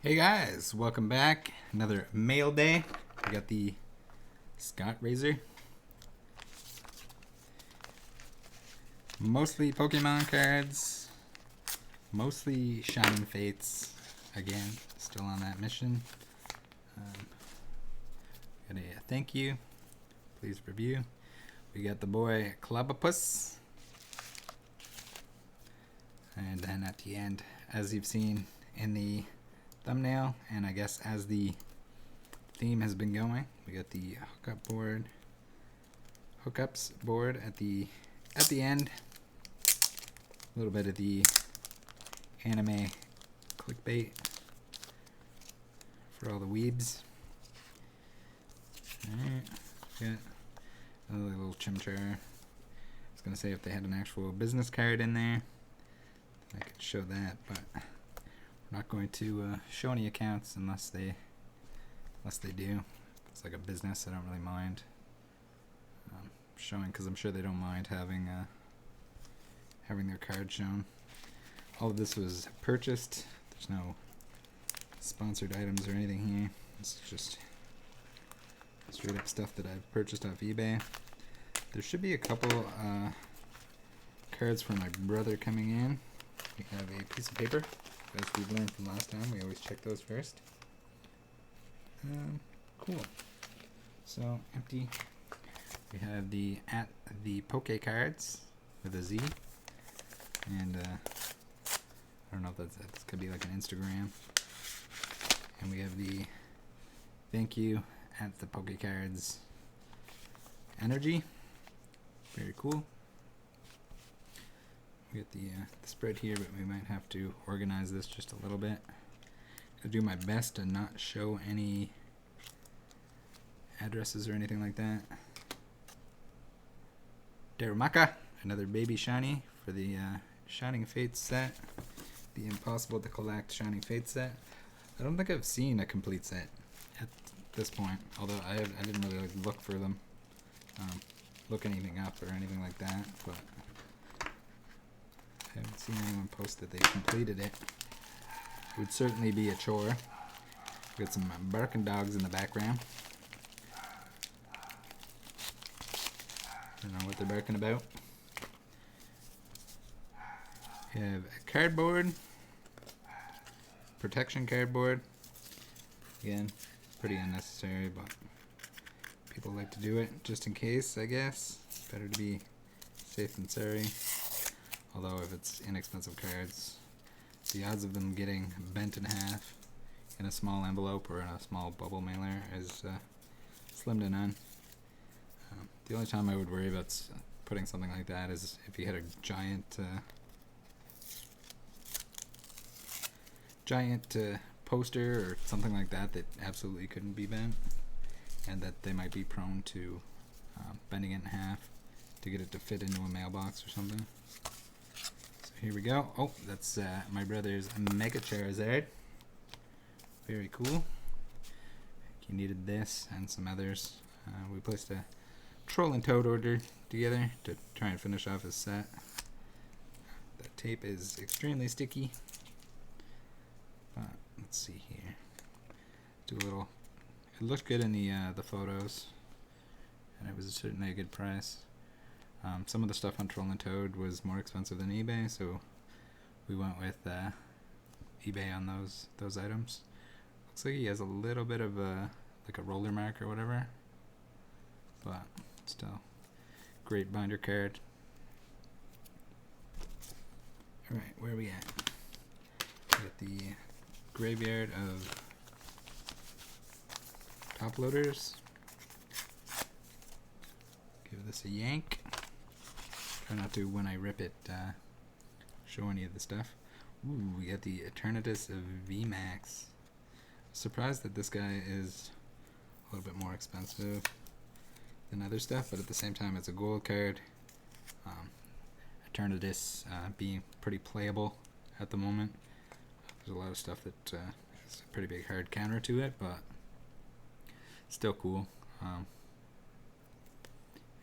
Hey guys, welcome back. Another mail day. We got the Scott Razor. Mostly Pokemon cards. Mostly Shining Fates. Again, still on that mission. Got a thank you. Please review. We got the boy Clubopus. And then at the end, as you've seen in the thumbnail, and I guess as the theme has been going, we got the hookups board at the end. A little bit of the anime clickbait for all the weebs. Alright, got another little chimchar. I was gonna say if they had an actual business card in there, I could show that, but we're not going to show any accounts unless they do. If it's like a business, I don't really mind showing, because I'm sure they don't mind having their card shown. All of this was purchased. There's no sponsored items or anything here. It's just straight up stuff that I've purchased off eBay. There should be a couple cards from my brother coming in. We have a piece of paper. As we've learned from last time, we always check those first. Cool. So, empty. We have the Poke cards with a Z. And I don't know if that's could be like an Instagram. And we have the thank you at the Poke cards energy. Very cool. We got the spread here, but we might have to organize this just a little bit. I'll do my best to not show any addresses or anything like that. Darumaka, another baby shiny for the Shining Fates set. The impossible to collect Shining Fates set. I don't think I've seen a complete set at this point, although I didn't really look for them, look anything up or anything like that, but I haven't seen anyone post that they completed it. It would certainly be a chore. We got some barking dogs in the background. I don't know what they're barking about. We have a cardboard. Protection cardboard. Again, pretty unnecessary, but people like to do it just in case, I guess. Better to be safe than sorry. Although if it's inexpensive cards, the odds of them getting bent in half in a small envelope or in a small bubble mailer is slim to none. The only time I would worry about putting something like that is if you had a giant poster or something like that that absolutely couldn't be bent, and that they might be prone to bending it in half to get it to fit into a mailbox or something. So here we go. Oh, that's my brother's Mega Charizard. Very cool. He needed this and some others. We placed a Troll and Toad order together to try and finish off his set. The tape is extremely sticky. But let's see here. Do a little. It looked good in the photos, and it was certainly a good price. Some of the stuff on Troll and Toad was more expensive than eBay, so we went with eBay on those items. Looks like he has a little bit of like a roller mark or whatever, but still, great binder card. Alright, where are we at? We got the graveyard of top loaders. Give this a yank. Try not to, when I rip it, show any of the stuff. Ooh, we got the Eternatus of VMAX. Surprised that this guy is a little bit more expensive than other stuff, but at the same time it's a gold card. Eternatus being pretty playable at the moment. There's a lot of stuff that has a pretty big hard counter to it, but still cool.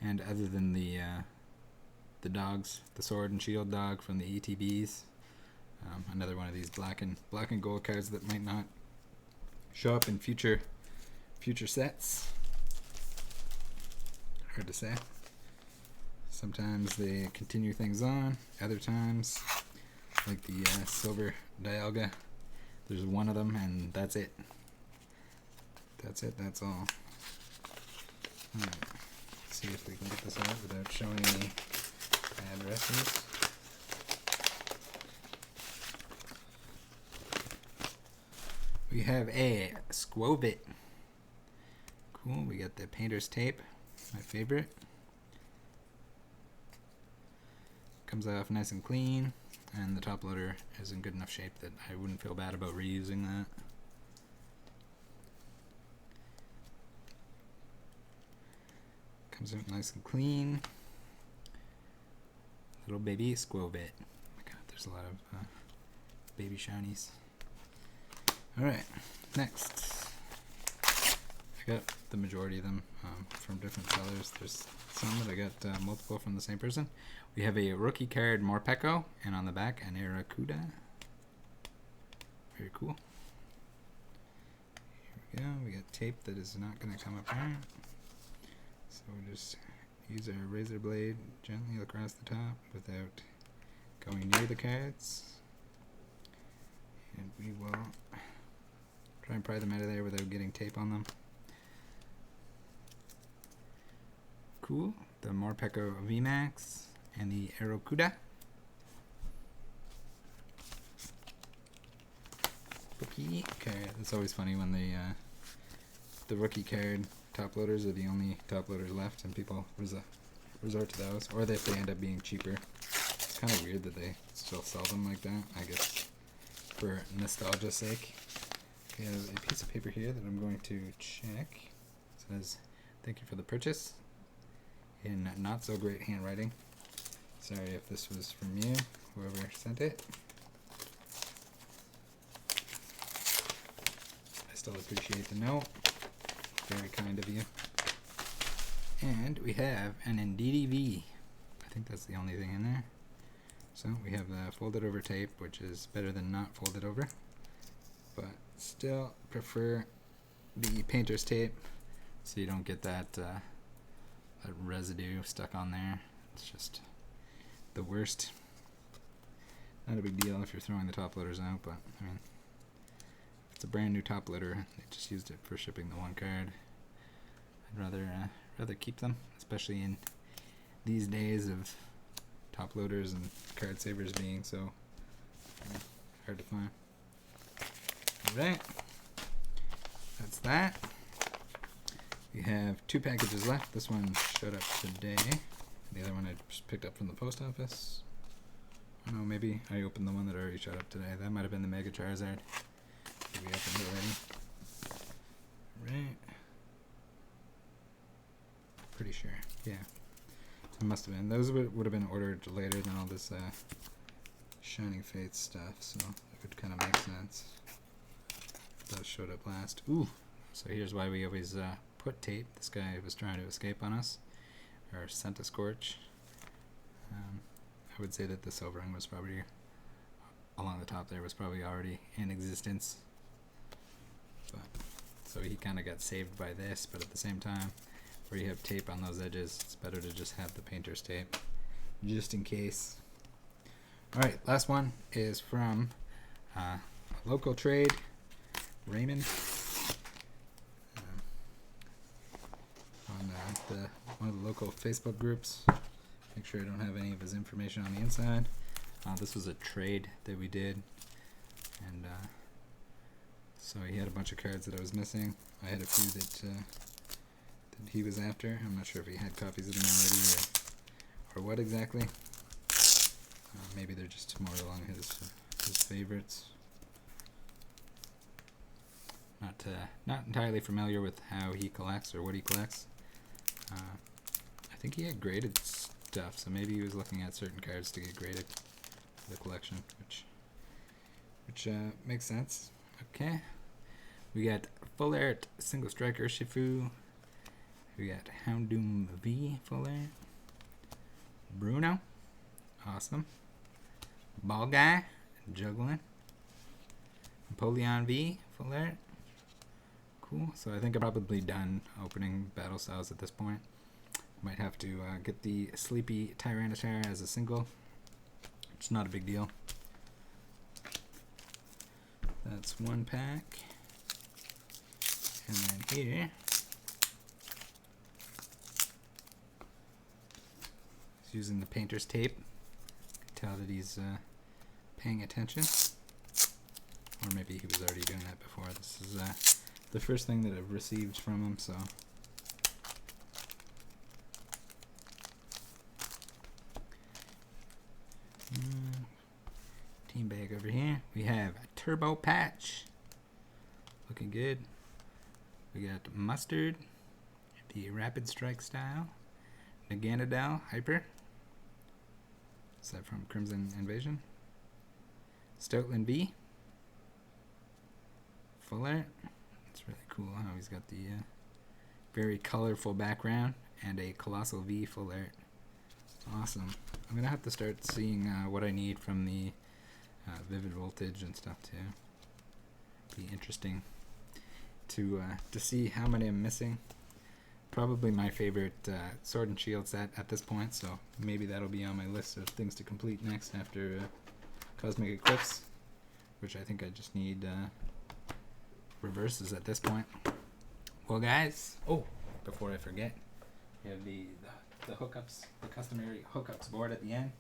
And other than the dogs, the sword and shield dog from the ETBs, another one of these black and gold cards that might not show up in future sets. Hard to say. Sometimes they continue things on. Other times, like the silver Dialga, there's one of them and that's it. That's it. That's all. Alright. Let's see if we can get this out without showing any addresses. We have a Squovit. Cool. We got the painter's tape, my favorite. Comes off nice and clean, and the top loader is in good enough shape that I wouldn't feel bad about reusing that. Comes out nice and clean. Little baby Squovit. Oh my god, there's a lot of baby shinies. Alright, next. I got the majority of them from different sellers. There's some that I got multiple from the same person. We have a rookie card Morpeko, and on the back an Aracuda. Very cool. Here we go. We got tape that is not going to come apart. So we'll just use our razor blade gently across the top without going near the cards. And we will try and pry them out of there without getting tape on them. Cool. The Morpeko VMAX and the Aracuda. Rookie card. It's always funny when the rookie card top loaders are the only top loaders left, and people resort to those, or if they end up being cheaper. It's kind of weird that they still sell them like that. I guess for nostalgia's sake. We have a piece of paper here that I'm going to check. It says, "Thank you for the purchase," in not so great handwriting. Sorry if this was from you, whoever sent it. I still appreciate the note. Very kind of you. And we have an NDDV. I think that's the only thing in there. So we have the folded over tape, which is better than not folded over. But still prefer the painter's tape so you don't get that residue stuck on there. It's just the worst. Not a big deal if you're throwing the top loaders out, but I mean, if it's a brand new top loader, they just used it for shipping the one card. I'd rather keep them, especially in these days of top loaders and card savers being so hard to find. Alright, that's that. We have 2 packages left. This one showed up today. The other one I just picked up from the post office. Oh no, maybe I opened the one that already showed up today. That might have been the Mega Charizard. We opened it already. Right. Pretty sure. Yeah. It must have been. Those would have been ordered later than all this Shining Fates stuff, so it would kind of make sense. Those showed up last. Ooh! So here's why we always put tape. This guy was trying to escape on us. Or sent a scorch. I would say that the silvering was probably along the top there, was probably already in existence. But so he kind of got saved by this, but at the same time, where you have tape on those edges, it's better to just have the painter's tape, just in case. Alright, last one is from a local trade, Raymond. On one of the local Facebook groups. Make sure I don't have any of his information on the inside. This was a trade that we did, and so he had a bunch of cards that I was missing. I had a few that he was after. I'm not sure if he had copies of them already or what exactly. Maybe they're just more along his favorites. Not entirely familiar with how he collects or what he collects. I think he had graded stuff, so maybe he was looking at certain cards to get graded for the collection, which makes sense. Okay, we got Full Art Single Striker Shifu. We got Houndoom V Full Art. Bruno, awesome. Ball Guy, juggling. Napoleon V Full Art. cool. So I think I'm probably done opening battle styles at this point. Might have to get the Sleepy Tyranitar as a single. It's not a big deal. That's one pack. And then here, he's using the painter's tape. Tell that he's paying attention. Or maybe he was already doing that before. This is the first thing that I've received from him, so. Team bag over here. We have a Turbo Patch. Looking good. We got Mustard, the Rapid Strike style. Naganadel Hyper. Is that from Crimson Invasion? Stoutland V. Full art. It's really cool how he's got the very colorful background and a Colossal V full art. Awesome. I'm going to have to start seeing what I need from the Vivid Voltage and stuff too. Be interesting to see how many I'm missing. Probably my favorite Sword and Shield set at this point, so maybe that'll be on my list of things to complete next after Cosmic Eclipse, which I think I just need reverses at this point. Well guys, before I forget, we have the hookups, the customary hookups board at the end.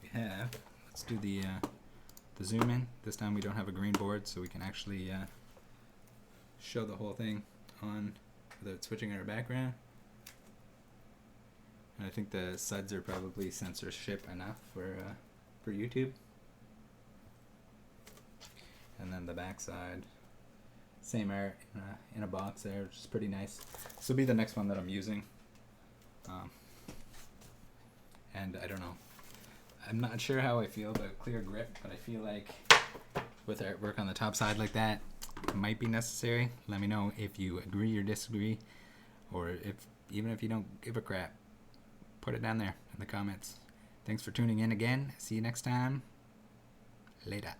We have, let's do the zoom in. This time we don't have a green board, so we can actually show the whole thing on without switching our background. And I think the suds are probably censorship enough for YouTube. And then the back side, same art in a box there, which is pretty nice. This will be the next one that I'm using. And I don't know. I'm not sure how I feel about clear grip, but I feel like with artwork on the top side like that, it might be necessary. Let me know if you agree or disagree, or even if you don't give a crap. Put it down there in the comments. Thanks for tuning in again. See you next time. Later.